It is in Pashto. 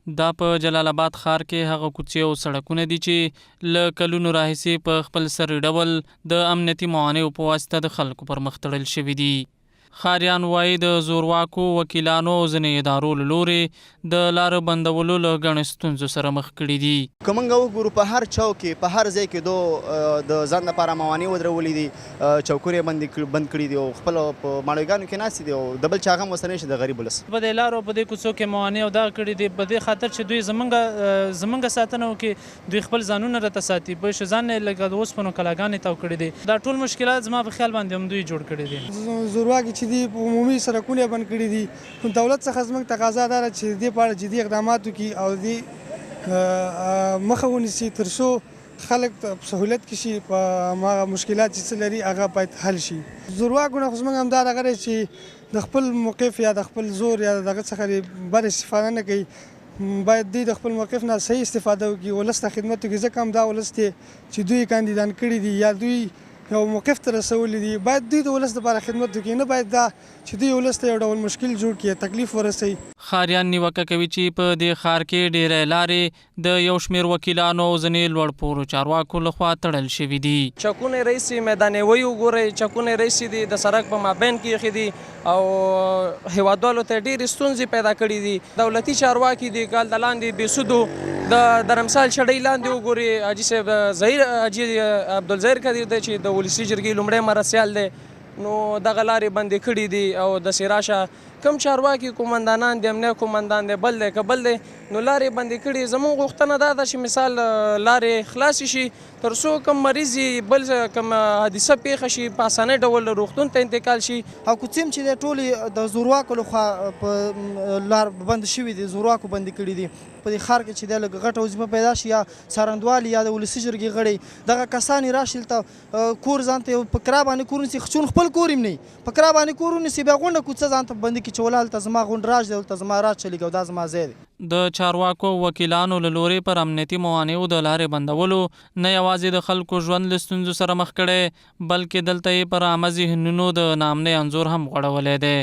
دا په جلال آباد ښار کې هغه کوڅې او سړکونه دي چې له کلونو راهیسې په خپل سري ډول د امنیتي موانعو په واسطه د خلکو پر مخ تړل شوي دي. ښاریان وایي د زورواکو وکیلانو او ځینې ادارو له لورې د لارو بندولو له ګڼو ستونزو سره مخ کړي دي. که موږ وګورو په هر چوک کې په هر ځای کې د ځان لپاره موانع ودرولي دي، چوکونه یې بند کړي دي او خپل په ماڼوګانو کې ناستې دي او د بل چا غم ورسره نشي د غریب ولس. په دې لارو په دې کوڅو کې موانع او دغه کړي دي په دې خاطر چې دوی زمونږ ساتنه وکړي، دوی خپل ځانونه راته ساتي، په ځان یې لکه د اوسپنو کلاګانې تاو کړي دي. دا ټول مشکلات زما په خیال باندې هم دوی جوړ کړي دي. زورواکي چې دي په عمومي سړکونه بند کړي دي. دولت څخه زموږ تقاضا دا ده چې دې په اړه جدي اقدامات وکړي او دې مخه ونیسي تر څو خلک په سهولت کې شي، په مشکلات چې څه لري هغه باید حل شي. زورواکو نه خو زموږ همدا دغه دی چې د خپل موقف یا د خپل زور یا دغه څخه بد استفاده نه کوي. باید دوی د خپل موقف نه صحیح استفاده وکړي، ولس ته خدمت وکړي، ځکه هم دا ولس دی چې دوی کاندیدان کړي دي یا دوی یو موقف ته رسولي دي. باید دوی د ولس لپاره خدمت وکړي، نه باید دا چې دوی ولس ته یو ډول مشکل جوړ کړي، تکلیف ورسوي. ښاریان نیوکه کوي چې په دې ښار کې ډېری لارې د یو شمېر وکیلانو او ځینې لوړ پوړو چارواکو لخوا تړل شوي دي. چکونه رئیسي میدانوي وګورئ، چکونه رئیسي دي د سړک په مابین کې ایښي دي او هیوادوالو ته ډېرې ستونزې پیدا کړي دي. دولتي چارواکي دي کال د لاندې بېسودو د درمسال شډۍ لاندې وګورئ، حاجي صاحب حاجي عبدالظاهر کدیر دی چې د ولسي جرګې لومړی مرستیال دی، نو دغه لارې بندې کړي دي او داسې راشه کم چارواکي قومندانان دي، امنیه قومندان دی، بل دی که بل دی، نو لارې بندې کړي. زموږ غوښتنه دا ده چې مثال لارې خلاصې شي تر څو کم مریض بل کم حادثه پیښه شي په اسانه ډول روغتون ته انتقال شي. او کوڅې چې دی ټولې د زورواکو لخوا په لار بند شوي دي، زورواکو بندې کړي دي. په دې ښار کې چې دی لږ غټه وظیفه پیدا شي یا څارندوالي یا د ولسي جرګې غړي دغه کسان یې راشي دلته کور ځان ته په کرا باندې کور نیسي، چون خپل کور یې نه په کرا باندې کور ونیسي، بیا غونډه کوڅه ځان ته بندي کړي چې ولا هلته زما غونډ راج دی، هلته زما راج چلېږي او دا زما ځای دی. د چارواکو وکیلانو له لورې پر امنیتي موانعو د لارې بندولو نه یوازې د خلکو ژوند له ستونزو سره مخ کړی، بلکې دلته یې پر عامه ذهنونو د ناامنۍ انځور هم غوړولی دی.